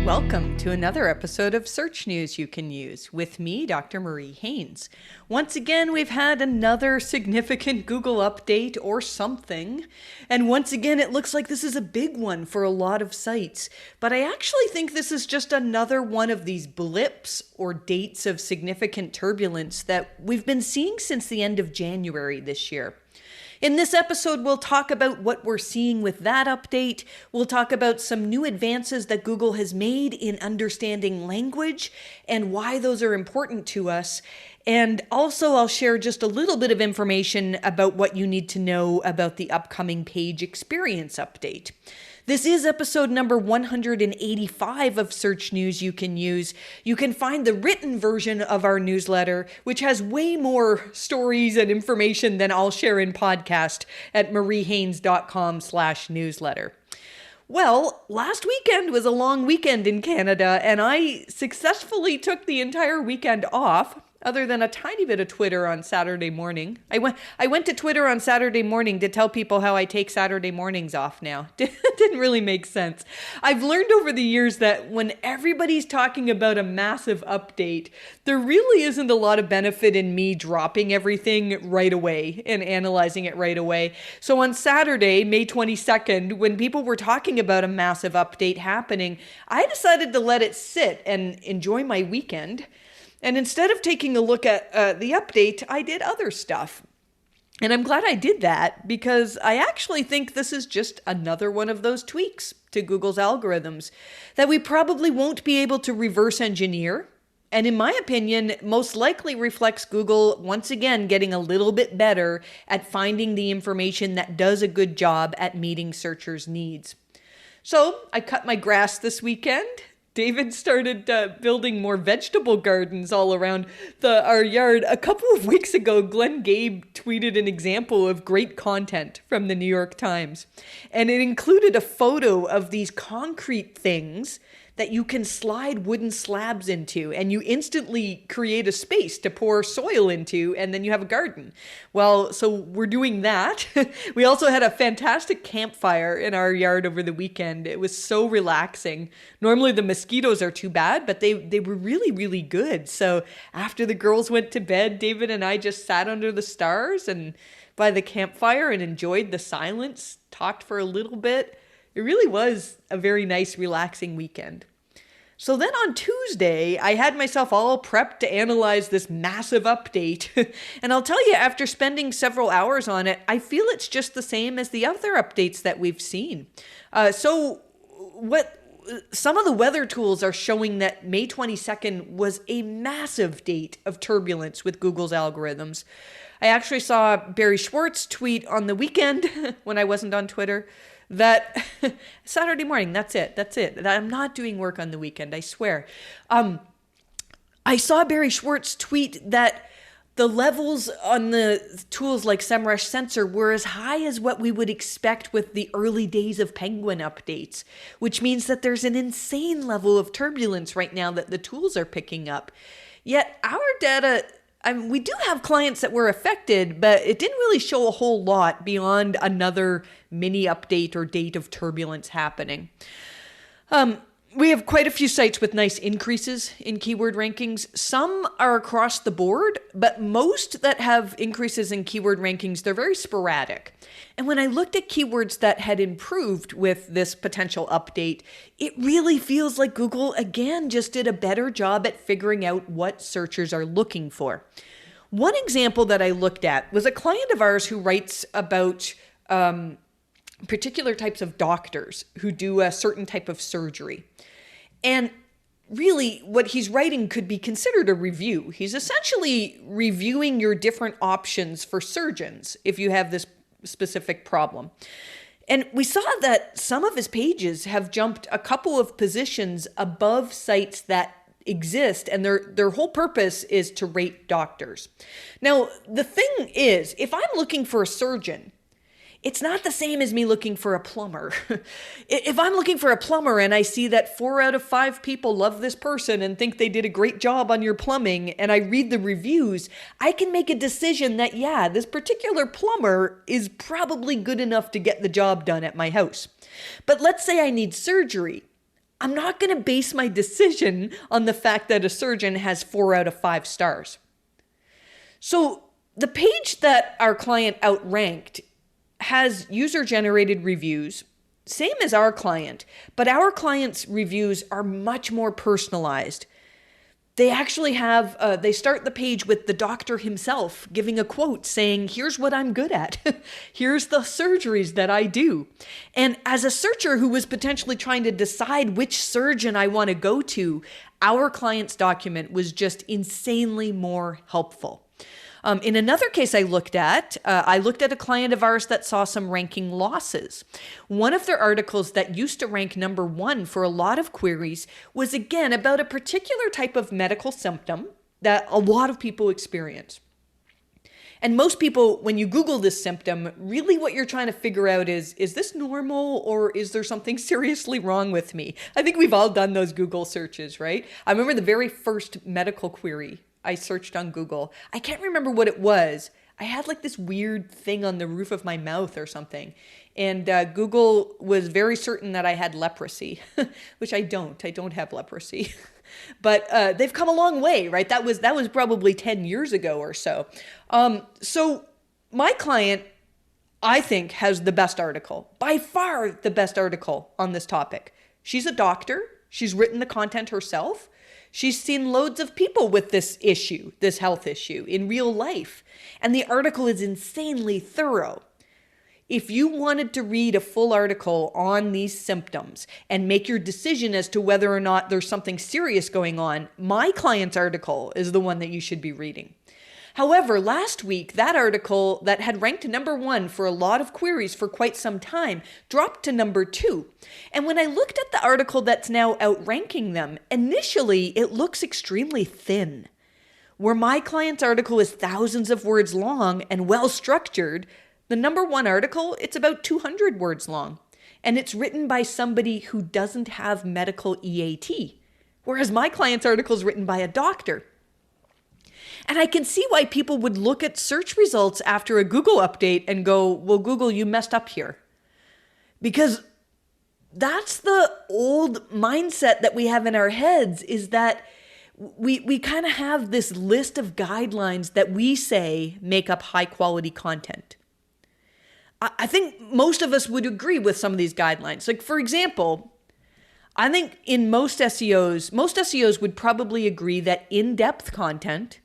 Welcome to another episode of Search News You Can Use with me, Dr. Marie Haynes. Once again, we've had another significant Google update or something. And once again, it looks like this is a big one for a lot of sites. But I actually think this is just another one of these blips or dates of significant turbulence that we've been seeing since the end of January this year. In this episode, we'll talk about what we're seeing with that update. We'll talk about some new advances that Google has made in understanding language and why those are important to us. And also, I'll share just a little bit of information about what you need to know about the upcoming page experience update. This is episode number 185 of Search News You Can Use. You can find the written version of our newsletter, which has way more stories and information than I'll share in podcast at mariehaynes.com/newsletter. Well, last weekend was a long weekend in Canada, and I successfully took the entire weekend off, other than a tiny bit of Twitter on Saturday morning. I went to Twitter on Saturday morning to tell people how I take Saturday mornings off now. It didn't really make sense. I've learned over the years that when everybody's talking about a massive update, there really isn't a lot of benefit in me dropping everything right away and analyzing it right away. So on Saturday, May 22nd, when people were talking about a massive update happening, I decided to let it sit and enjoy my weekend. And instead of taking a look at the update, I did other stuff. And I'm glad I did that because I actually think this is just another one of those tweaks to Google's algorithms that we probably won't be able to reverse engineer. And in my opinion, most likely reflects Google once again getting a little bit better at finding the information that does a good job at meeting searchers' needs. So I cut my grass this weekend. David started building more vegetable gardens all around our yard. A couple of weeks ago, Glenn Gabe tweeted an example of great content from the New York Times. And it included a photo of these concrete things that you can slide wooden slabs into, and you instantly create a space to pour soil into, and then you have a garden. Well, so we're doing that. We also had a fantastic campfire in our yard over the weekend. It was so relaxing. Normally the mosquitoes are too bad, but they were really, really good. So after the girls went to bed, David and I just sat under the stars and by the campfire and enjoyed the silence, talked for a little bit. It really was a very nice, relaxing weekend. So then on Tuesday, I had myself all prepped to analyze this massive update. And I'll tell you, after spending several hours on it, I feel it's just the same as the other updates that we've seen. Some of the weather tools are showing that May 22nd was a massive date of turbulence with Google's algorithms. I actually saw Barry Schwartz tweet on the weekend when I wasn't on Twitter that Saturday morning, that's it. I'm not doing work on the weekend, I swear. I saw Barry Schwartz tweet that the levels on the tools like SEMrush Sensor were as high as what we would expect with the early days of Penguin updates, which means that there's an insane level of turbulence right now that the tools are picking up. Yet our data, we do have clients that were affected, but it didn't really show a whole lot beyond another mini update or date of turbulence happening. We have quite a few sites with nice increases in keyword rankings. Some are across the board, but most that have increases in keyword rankings, they're very sporadic. And when I looked at keywords that had improved with this potential update, it really feels like Google, again, just did a better job at figuring out what searchers are looking for. One example that I looked at was a client of ours who writes about particular types of doctors who do a certain type of surgery. And really, what he's writing could be considered a review. He's essentially reviewing your different options for surgeons if you have this specific problem. And we saw that some of his pages have jumped a couple of positions above sites that exist, and their whole purpose is to rate doctors. Now, the thing is, if I'm looking for a surgeon, it's not the same as me looking for a plumber. If I'm looking for a plumber and I see that 4 out of 5 people love this person and think they did a great job on your plumbing, and I read the reviews, I can make a decision that, yeah, this particular plumber is probably good enough to get the job done at my house. But let's say I need surgery. I'm not going to base my decision on the fact that a surgeon has 4 out of 5 stars. So the page that our client outranked has user-generated reviews, same as our client, but our client's reviews are much more personalized. They actually have, they start the page with the doctor himself giving a quote saying, here's what I'm good at. Here's the surgeries that I do. And as a searcher who was potentially trying to decide which surgeon I want to go to, our client's document was just insanely more helpful. In another case I looked at a client of ours that saw some ranking losses. One of their articles that used to rank number 1 for a lot of queries was, again, about a particular type of medical symptom that a lot of people experience. And most people, when you Google this symptom, really what you're trying to figure out is this normal or is there something seriously wrong with me? I think we've all done those Google searches, right? I remember the very first medical query I searched on Google. I can't remember what it was. I had like this weird thing on the roof of my mouth or something. And Google was very certain that I had leprosy, which I don't. I don't have leprosy. But they've come a long way, right? That was probably 10 years ago or so. So my client, I think, has the best article, by far the best article on this topic. She's a doctor. She's written the content herself. She's seen loads of people with this issue, this health issue, in real life. And the article is insanely thorough. If you wanted to read a full article on these symptoms and make your decision as to whether or not there's something serious going on, my client's article is the one that you should be reading. However, last week, that article that had ranked number 1 for a lot of queries for quite some time dropped to number 2. And when I looked at the article that's now outranking them, initially it looks extremely thin. Where my client's article is thousands of words long and well structured, the number 1 article, it's about 200 words long. And it's written by somebody who doesn't have medical EAT. Whereas my client's article is written by a doctor. And I can see why people would look at search results after a Google update and go, well, Google, you messed up here. Because that's the old mindset that we have in our heads, is that we kind of have this list of guidelines that we say make up high quality content. I think most of us would agree with some of these guidelines. Like, for example, I think in most SEOs would probably agree that in-depth content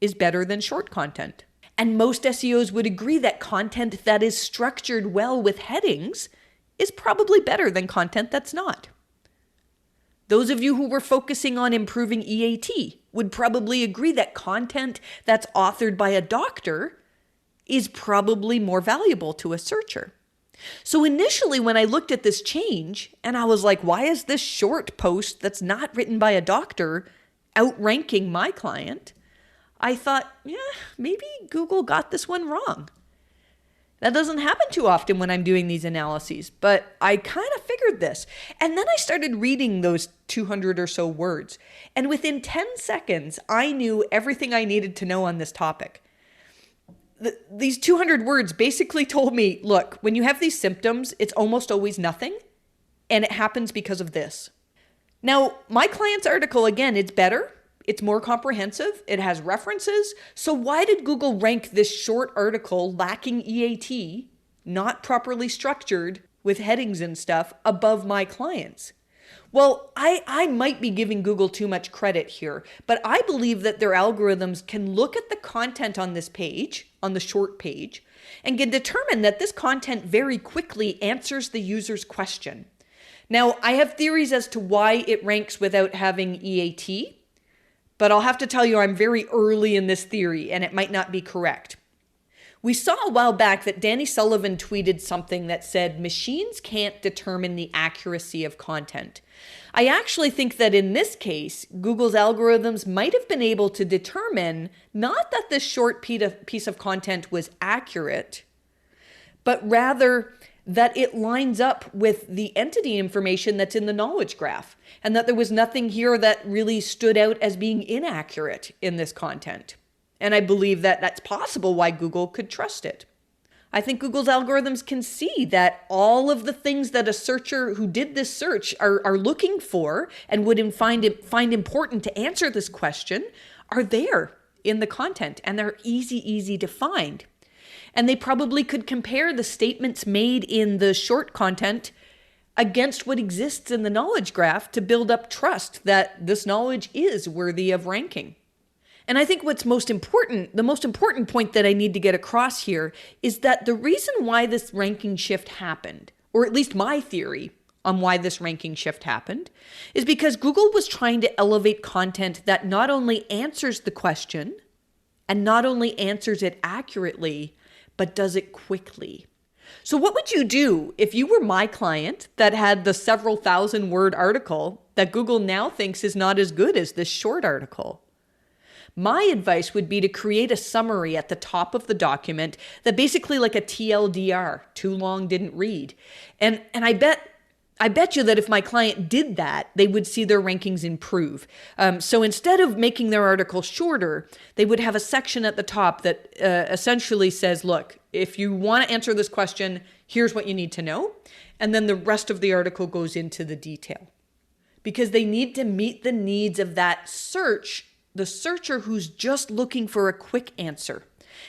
is better than short content. And most SEOs would agree that content that is structured well with headings is probably better than content that's not. Those of you who were focusing on improving EAT would probably agree that content that's authored by a doctor is probably more valuable to a searcher. So initially when I looked at this change and I was like, why is this short post that's not written by a doctor outranking my client? I thought, yeah, maybe Google got this one wrong. That doesn't happen too often when I'm doing these analyses, but I kind of figured this. And then I started reading those 200 or so words. And within 10 seconds, I knew everything I needed to know on this topic. These 200 words basically told me, look, when you have these symptoms, it's almost always nothing. And it happens because of this. Now, my client's article, again, it's better. It's more comprehensive. It has references. So why did Google rank this short article lacking EAT, not properly structured with headings and stuff, above my clients? Well, I might be giving Google too much credit here, but I believe that their algorithms can look at the content on this page, on the short page, and can determine that this content very quickly answers the user's question. Now, I have theories as to why it ranks without having EAT, but I'll have to tell you I'm very early in this theory and it might not be correct. We saw a while back that Danny Sullivan tweeted something that said machines can't determine the accuracy of content. I actually think that in this case, Google's algorithms might have been able to determine not that this short piece of content was accurate, but rather that it lines up with the entity information that's in the knowledge graph, and that there was nothing here that really stood out as being inaccurate in this content. And I believe that that's possible why Google could trust it. I think Google's algorithms can see that all of the things that a searcher who did this search are looking for and would find important to answer this question are there in the content, and they're easy to find. And they probably could compare the statements made in the short content against what exists in the knowledge graph to build up trust that this knowledge is worthy of ranking. And I think the most important point that I need to get across here is that the reason why this ranking shift happened, or at least my theory on why this ranking shift happened, is because Google was trying to elevate content that not only answers the question and not only answers it accurately, but does it quickly. So what would you do if you were my client that had the several thousand word article that Google now thinks is not as good as this short article? My advice would be to create a summary at the top of the document that basically like a TLDR, too long, didn't read. And I bet you that if my client did that, they would see their rankings improve. So instead of making their article shorter, they would have a section at the top that essentially says, look, if you want to answer this question, here's what you need to know. And then the rest of the article goes into the detail. Because they need to meet the needs of that the searcher who's just looking for a quick answer.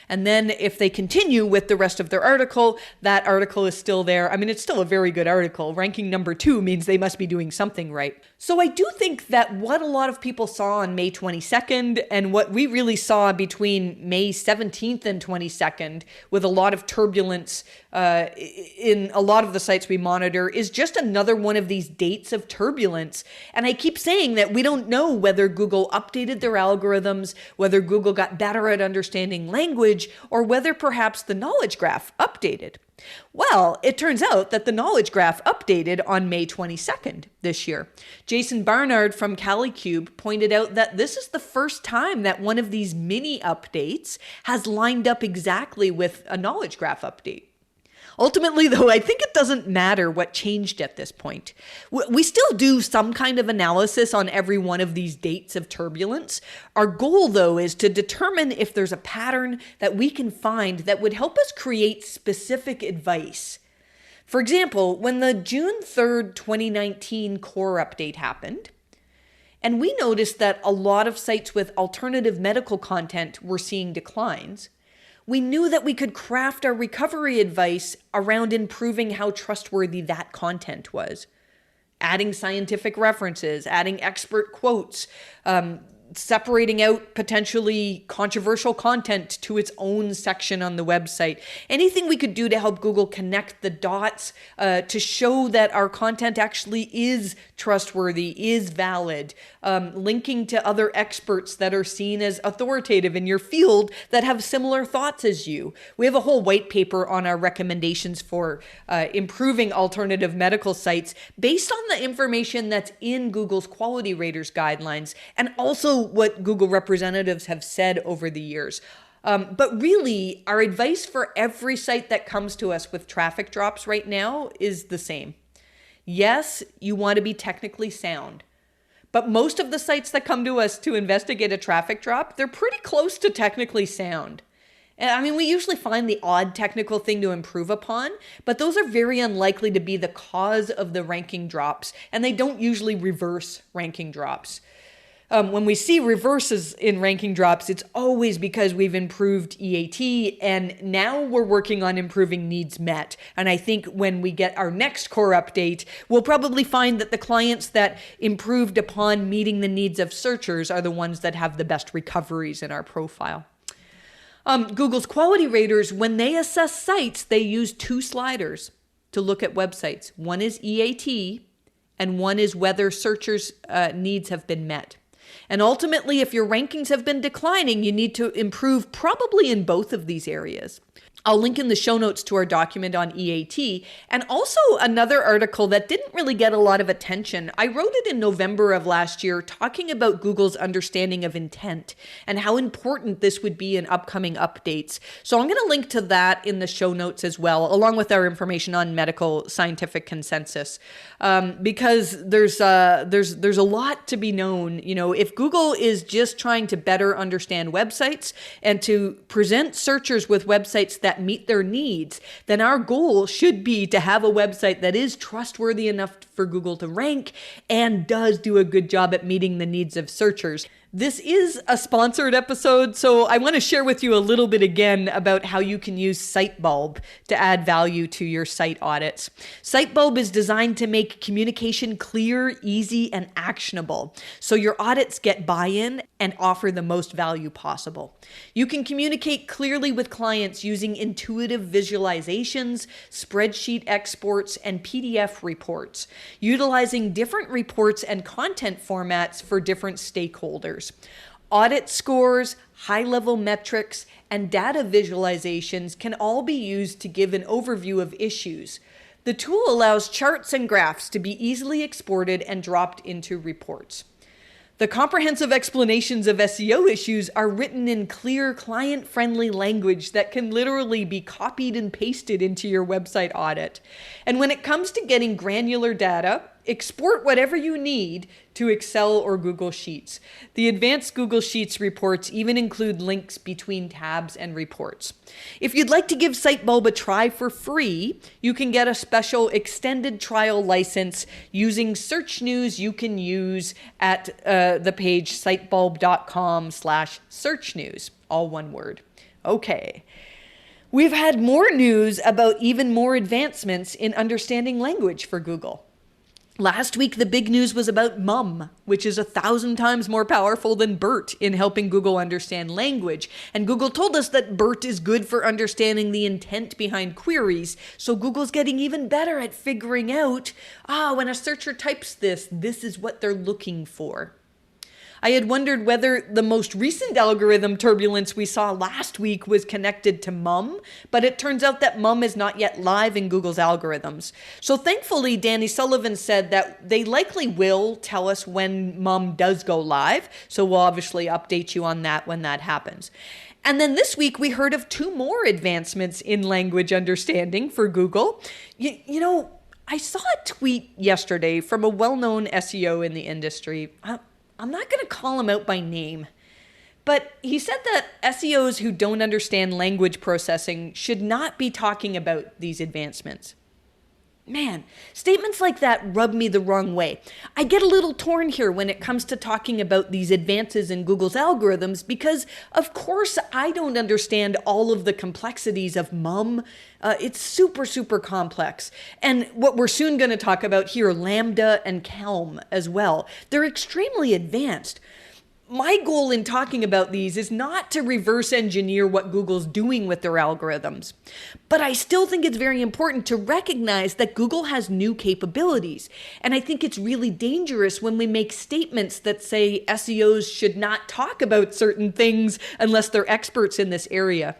And then if they continue with the rest of their article, that article is still there. I mean, it's still a very good article. Ranking number 2 means they must be doing something right. So I do think that what a lot of people saw on May 22nd and what we really saw between May 17th and 22nd with a lot of turbulence in a lot of the sites we monitor is just another one of these dates of turbulence. And I keep saying that we don't know whether Google updated their algorithms, whether Google got better at understanding language, or whether perhaps the knowledge graph updated. Well, it turns out that the knowledge graph updated on May 22nd this year. Jason Barnard from CaliCube pointed out that this is the first time that one of these mini updates has lined up exactly with a knowledge graph update. Ultimately, though, I think it doesn't matter what changed at this point. We still do some kind of analysis on every one of these dates of turbulence. Our goal, though, is to determine if there's a pattern that we can find that would help us create specific advice. For example, when the June 3rd, 2019 core update happened, and we noticed that a lot of sites with alternative medical content were seeing declines, we knew that we could craft our recovery advice around improving how trustworthy that content was. Adding scientific references, adding expert quotes, separating out potentially controversial content to its own section on the website. Anything we could do to help Google connect the dots to show that our content actually is trustworthy, is valid, linking to other experts that are seen as authoritative in your field that have similar thoughts as you. We have a whole white paper on our recommendations for improving alternative medical sites based on the information that's in Google's quality raters guidelines and also what Google representatives have said over the years. But really, our advice for every site that comes to us with traffic drops right now is the same. Yes, you want to be technically sound. But most of the sites that come to us to investigate a traffic drop, they're pretty close to technically sound. And I mean, we usually find the odd technical thing to improve upon, but those are very unlikely to be the cause of the ranking drops, and they don't usually reverse ranking drops. When we see reverses in ranking drops, it's always because we've improved EAT, and now we're working on improving needs met. And I think when we get our next core update, we'll probably find that the clients that improved upon meeting the needs of searchers are the ones that have the best recoveries in our profile. Google's quality raters, when they assess sites, they use 2 sliders to look at websites. One is EAT, and one is whether searchers' needs have been met. And ultimately, if your rankings have been declining, you need to improve probably in both of these areas. I'll link in the show notes to our document on EAT and also another article that didn't really get a lot of attention. I wrote it in November of last year talking about Google's understanding of intent and how important this would be in upcoming updates. So I'm going to link to that in the show notes as well, along with our information on medical scientific consensus, because there's a lot to be known. You know, if Google is just trying to better understand websites and to present searchers with websites that that meet their needs, then our goal should be to have a website that is trustworthy enough for Google to rank and does do a good job at meeting the needs of searchers. This is a sponsored episode, so I want to share with you a little bit again about how you can use Sitebulb to add value to your site audits. Sitebulb is designed to make communication clear, easy, and actionable, so your audits get buy-in and offer the most value possible. You can communicate clearly with clients using intuitive visualizations, spreadsheet exports, and PDF reports, utilizing different reports and content formats for different stakeholders. Audit scores, high-level metrics, and data visualizations can all be used to give an overview of issues. The tool allows charts and graphs to be easily exported and dropped into reports. The comprehensive explanations of SEO issues are written in clear, client-friendly language that can literally be copied and pasted into your website audit. And when it comes to getting granular data, export whatever you need to Excel or Google Sheets. The advanced Google Sheets reports even include links between tabs and reports. If you'd like to give Sitebulb a try for free, you can get a special extended trial license using search news you can use at the page sitebulb.com/search news, all one word. Okay. We've had more news about even more advancements in understanding language for Google. Last week, the big news was about MUM, which is 1,000 times more powerful than BERT in helping Google understand language. And Google told us that BERT is good for understanding the intent behind queries. So Google's getting even better at figuring out, when a searcher types this is what they're looking for. I had wondered whether the most recent algorithm turbulence we saw last week was connected to MUM, but it turns out that MUM is not yet live in Google's algorithms. So thankfully, Danny Sullivan said that they likely will tell us when MUM does go live, so we'll obviously update you on that when that happens. And then this week, we heard of 2 more advancements in language understanding for Google. You know, I saw a tweet yesterday from a well-known SEO in the industry. I'm not going to call him out by name, but he said that SEOs who don't understand language processing should not be talking about these advancements. Man, statements like that rub me the wrong way. I get a little torn here when it comes to talking about these advances in Google's algorithms because, of course, I don't understand all of the complexities of MUM. It's super, super complex. And what we're soon going to talk about here, Lambda and Kelm as well, they're extremely advanced. My goal in talking about these is not to reverse engineer what Google's doing with their algorithms, but I still think it's very important to recognize that Google has new capabilities. And I think it's really dangerous when we make statements that say SEOs should not talk about certain things unless they're experts in this area.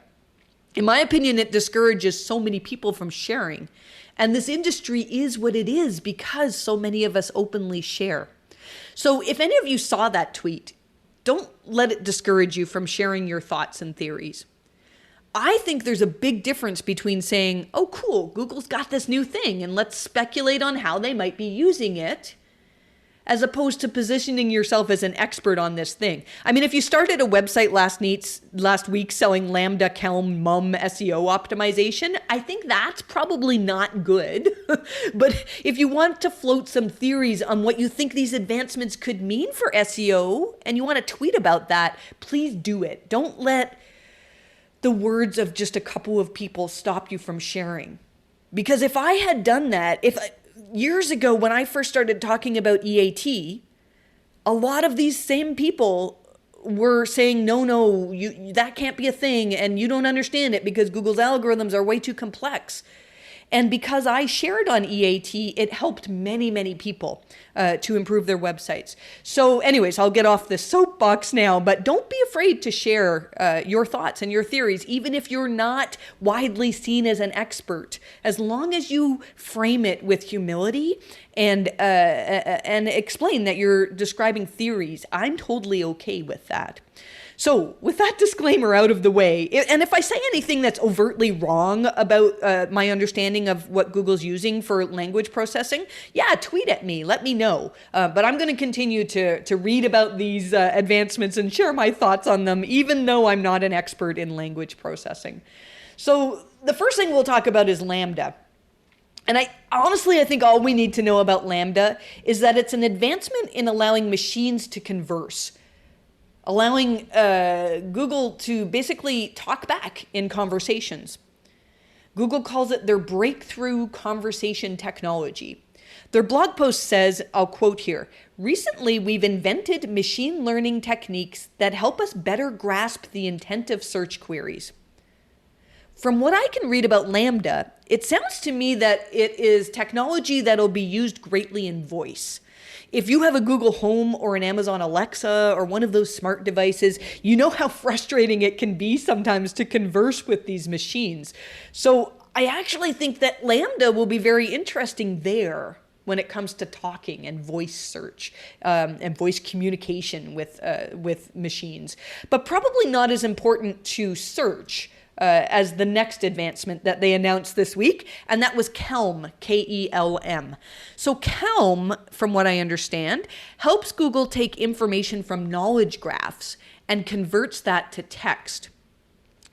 In my opinion, it discourages so many people from sharing. And this industry is what it is because so many of us openly share. So if any of you saw that tweet, don't let it discourage you from sharing your thoughts and theories. I think there's a big difference between saying, oh, cool, Google's got this new thing, and let's speculate on how they might be using it, as opposed to positioning yourself as an expert on this thing. I mean, if you started a website last week selling Lambda, Kelm, MUM, SEO optimization, I think that's probably not good. But if you want to float some theories on what you think these advancements could mean for SEO, and you want to tweet about that, please do it. Don't let the words of just a couple of people stop you from sharing. Because if I had done that, years ago, when I first started talking about EAT, a lot of these same people were saying, no, that can't be a thing, and you don't understand it because Google's algorithms are way too complex. And because I shared on EAT, it helped many, many people to improve their websites. So anyways, I'll get off this soapbox now, but don't be afraid to share your thoughts and your theories, even if you're not widely seen as an expert, as long as you frame it with humility and explain that you're describing theories. I'm totally okay with that. So with that disclaimer out of the way, and if I say anything that's overtly wrong about my understanding of what Google's using for language processing, yeah, tweet at me, let me know. But I'm going to continue to read about these advancements and share my thoughts on them, even though I'm not an expert in language processing. So the first thing we'll talk about is Lambda. And I think all we need to know about Lambda is that it's an advancement in allowing machines to converse, allowing Google to basically talk back in conversations. Google calls it their breakthrough conversation technology. Their blog post says, I'll quote here, "Recently, we've invented machine learning techniques that help us better grasp the intent of search queries." From what I can read about Lambda, it sounds to me that it is technology that'll be used greatly in voice. If you have a Google Home or an Amazon Alexa or one of those smart devices, you know how frustrating it can be sometimes to converse with these machines. So I actually think that Lambda will be very interesting there when it comes to talking and voice search and voice communication with machines, but probably not as important to search as the next advancement that they announced this week, and that was Kelm, K-E-L-M. So Kelm, from what I understand, helps Google take information from knowledge graphs and converts that to text.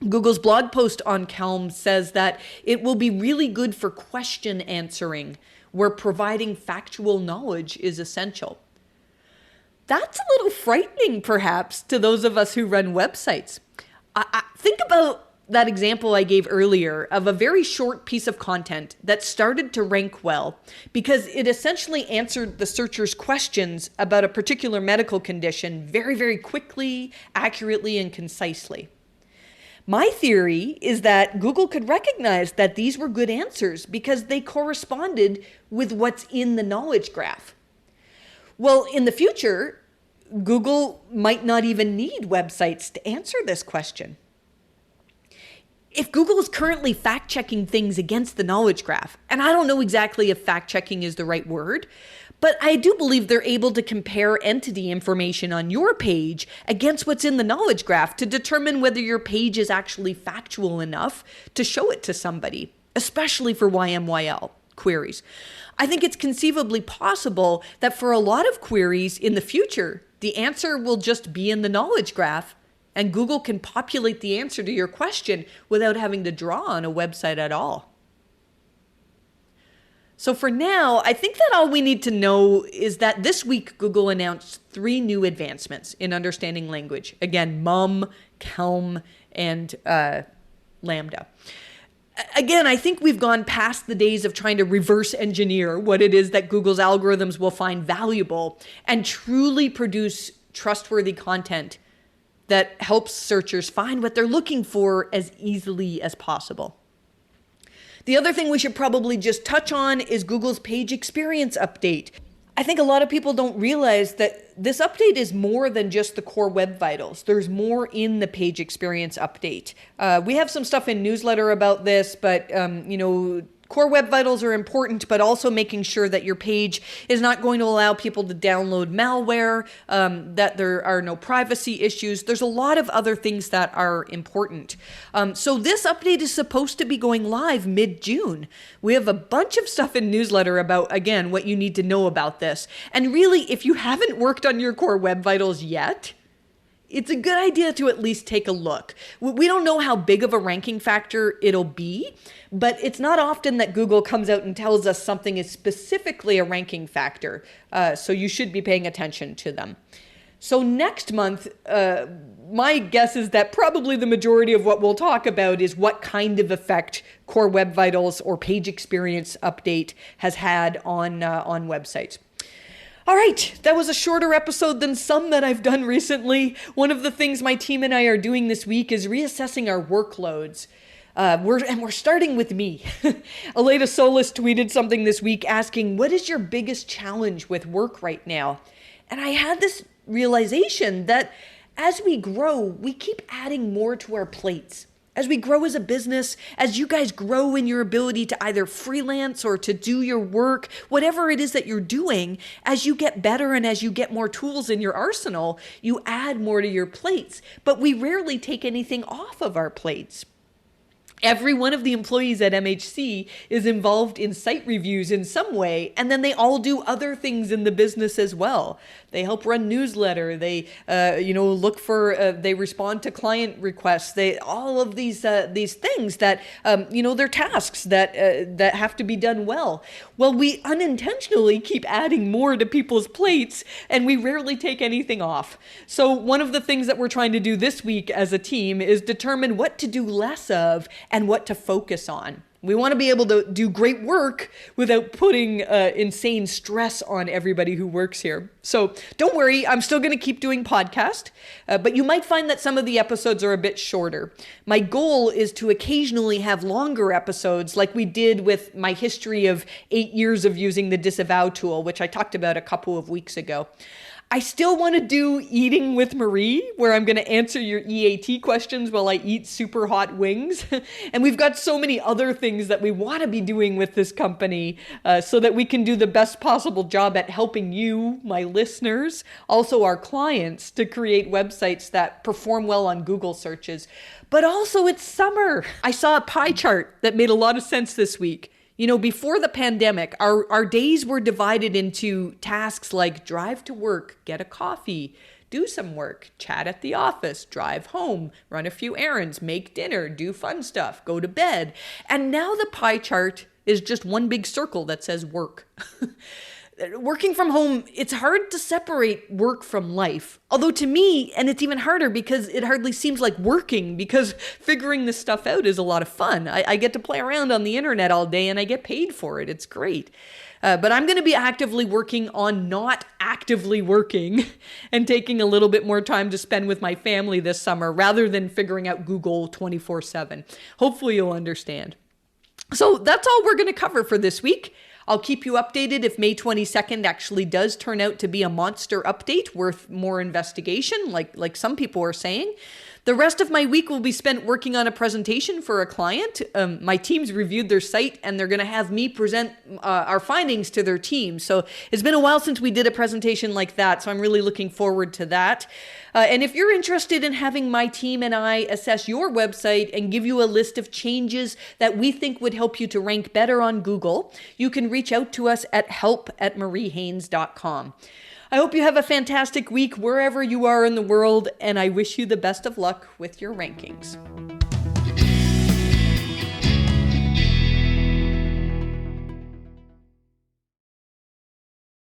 Google's blog post on Kelm says that it will be really good for question answering, where providing factual knowledge is essential. That's a little frightening, perhaps, to those of us who run websites. I think about that example I gave earlier of a very short piece of content that started to rank well because it essentially answered the searcher's questions about a particular medical condition very, very quickly, accurately, and concisely. My theory is that Google could recognize that these were good answers because they corresponded with what's in the knowledge graph. Well, in the future, Google might not even need websites to answer this question. If Google is currently fact-checking things against the knowledge graph, and I don't know exactly if fact-checking is the right word, but I do believe they're able to compare entity information on your page against what's in the knowledge graph to determine whether your page is actually factual enough to show it to somebody, especially for YMYL queries. I think it's conceivably possible that for a lot of queries in the future, the answer will just be in the knowledge graph, and Google can populate the answer to your question without having to draw on a website at all. So for now, I think that all we need to know is that this week Google announced 3 new advancements in understanding language. Again, MUM, Kelm, and Lambda. Again, I think we've gone past the days of trying to reverse engineer what it is that Google's algorithms will find valuable and truly produce trustworthy content that helps searchers find what they're looking for as easily as possible. The other thing we should probably just touch on is Google's page experience update. I think a lot of people don't realize that this update is more than just the core web vitals. There's more in the page experience update. We have some stuff in newsletter about this, but core web vitals are important, but also making sure that your page is not going to allow people to download malware, that there are no privacy issues. There's a lot of other things that are important. So this update is supposed to be going live mid-June. We have a bunch of stuff in newsletter about, again, what you need to know about this. And really, if you haven't worked on your core web vitals yet, it's a good idea to at least take a look. We don't know how big of a ranking factor it'll be, but it's not often that Google comes out and tells us something is specifically a ranking factor, so you should be paying attention to them. So next month, my guess is that probably the majority of what we'll talk about is what kind of effect Core Web Vitals or Page Experience Update has had on websites. All right, that was a shorter episode than some that I've done recently. One of the things my team and I are doing this week is reassessing our workloads. We're starting with me. Aleda Solis tweeted something this week asking, what is your biggest challenge with work right now? And I had this realization that as we grow, we keep adding more to our plates. As we grow as a business, as you guys grow in your ability to either freelance or to do your work, whatever it is that you're doing, as you get better and as you get more tools in your arsenal, you add more to your plates. But we rarely take anything off of our plates. Every one of the employees at MHC is involved in site reviews in some way, and then they all do other things in the business as well. They help run newsletter. They, look for. They respond to client requests. They all of these things that they're tasks that have to be done well. Well, we unintentionally keep adding more to people's plates, and we rarely take anything off. So one of the things that we're trying to do this week as a team is determine what to do less of and what to focus on. We want to be able to do great work without putting insane stress on everybody who works here. So don't worry, I'm still going to keep doing podcast, but you might find that some of the episodes are a bit shorter. My goal is to occasionally have longer episodes like we did with my history of 8 years of using the disavow tool, which I talked about a couple of weeks ago. I still want to do Eating with Marie, where I'm going to answer your EAT questions while I eat super hot wings. And we've got so many other things that we want to be doing with this company so that we can do the best possible job at helping you, my listeners, also our clients, to create websites that perform well on Google searches. But also it's summer. I saw a pie chart that made a lot of sense this week. Before the pandemic, our days were divided into tasks like drive to work, get a coffee, do some work, chat at the office, drive home, run a few errands, make dinner, do fun stuff, go to bed. And now the pie chart is just one big circle that says work. Working from home, it's hard to separate work from life. Although to me, and it's even harder because it hardly seems like working, because figuring this stuff out is a lot of fun. I get to play around on the internet all day and I get paid for it. It's great. But I'm going to be actively working on not actively working and taking a little bit more time to spend with my family this summer rather than figuring out Google 24/7. Hopefully you'll understand. So that's all we're going to cover for this week. I'll keep you updated if May 22nd actually does turn out to be a monster update worth more investigation, like some people are saying. The rest of my week will be spent working on a presentation for a client. My team's reviewed their site and they're going to have me present our findings to their team. So it's been a while since we did a presentation like that, so I'm really looking forward to that. And if you're interested in having my team and I assess your website and give you a list of changes that we think would help you to rank better on Google, you can reach out to us at help@mariehaynes.com. I hope you have a fantastic week wherever you are in the world, and I wish you the best of luck with your rankings.